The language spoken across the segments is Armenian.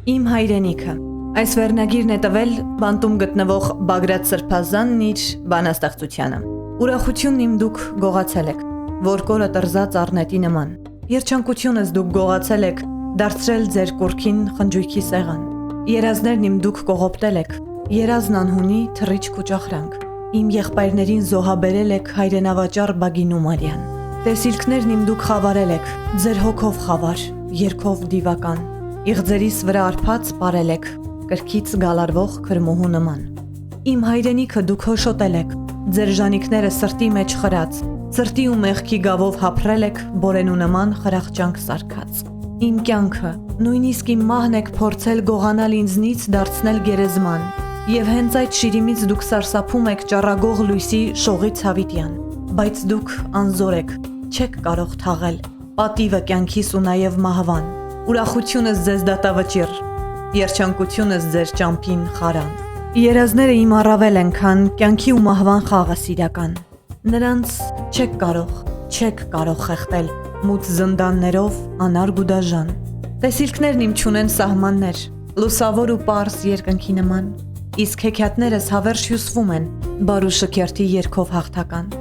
Իմ հայրենիքը։ Այս վերնագիրն է տվել բանտում գտնվող Բագրատ Սրբազանն իր բանաստեղծությանը։ Ուրախությունն իմ դուք գողացել եք, որ կորը տրզած առնետի նման։ Երջանկությունս դուք գողացել եք, դարձրել ձեր կուրքին խնջույքի սեղան։ Երազներն իմ դուք կողոպտել եք, երազն անհունի թռիչք ու ճախրանք։ Իմ եղբայրներին զոհաբերել եք հայրենավաճառ Բագին ու Մարյան։ Տեսիլքներն իմ դուք խավարել եք, ձեր հոգով խավար, երգով դիվական։ Իղձերիս վրա արփած պարել եք, կրքից գալարվող քրմոհու նման։ Իմ հայրենիքը դուք հոշոտել եք, ձեր ժանիքները սրտի մեջ խրած, սրտի ու մեղքի գավով հափրել եք բորենու նման խրախճանք սարքած։ Իմ կյանքը, նույնիսկ իմ մահն եք փորձել գողանալ ինձնից դարձնել գերեզման, եւ հենց այդ շիրիմից դուք սարսափում եք ճառագող լույսի շողից հավիտյան, բայց դուք անզոր եք, չեք կարող թաղել պատիվը կյանքիս ու նաեւ մահվան։ Ուրախությունս ձեզ դատավճիռ, երջանկությունս ձեր ճամփին խարան։ Երազները իմ առավել են, քան կյանքի ու մահվան խաղը սիրական։ Նրանց չեք կարող խեղդել մութ զնդաններով անարգ ու դաժան։ Տեսիլքներն իմ չունեն սահմաններ, լուսավոր ու պարզ երկնքի նման, իսկ հեքիաթներս հավերժ հյուսվում են բարու շքերթի երգով հաղթական։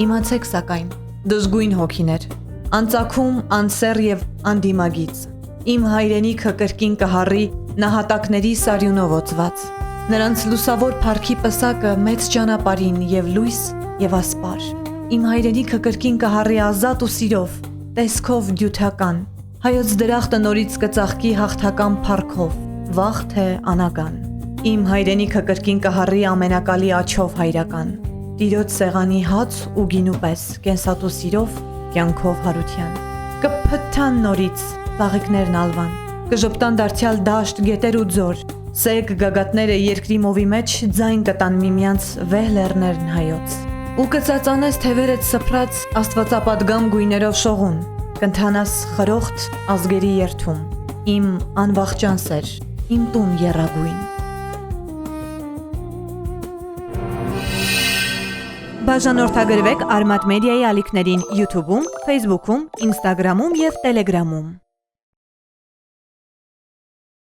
Իմացեք սակայն, դժգույն հոգիներ, անծագում, անսեռ եւ անդիմագիծ։ Իմ հայրենիքը կրկին կհառի նահատակների սարյունով օծված։ Նրանց լուսավոր փառքի պսակը մեծ ճանապարհին եւ լույս եւ ասպար։ Իմ հայրենիքը կրկին կհառի ազատ ու սիրով, տեսքով դյութական։ Հայոց դրախտը նորից կծաղկի հաղթական փառքով, վաղ թե անական։ Իմ հայրենիքը կրկին կհառի ամենակալի աչով հայրական։ Տիրոջ սեղանի հաց ու գինու պես, կենսատու սիրով, կյանքով հարության։ Կփթթան նորից ծաղիկներն ալվան, կժպտան դարձյալ դաշտ, գետեր ու ձոր, սեկ գագաթները երկրի մովի մեջ ձայն կտան միմյանց վեհ լեռներն հայոց։ Ու կծածանես թևերդ սփրած աստվածապատգամ գույներով շողուն, կընթանաս խրոխտ ազգերի երթում, իմ անվախճան սեր, իմ տուն եռագույն։ Բաժանորդագրվեք Արմատ մեդիայի ալիքներին YouTube-ում, Facebook-ում, Instagram-ում և Telegram-ում։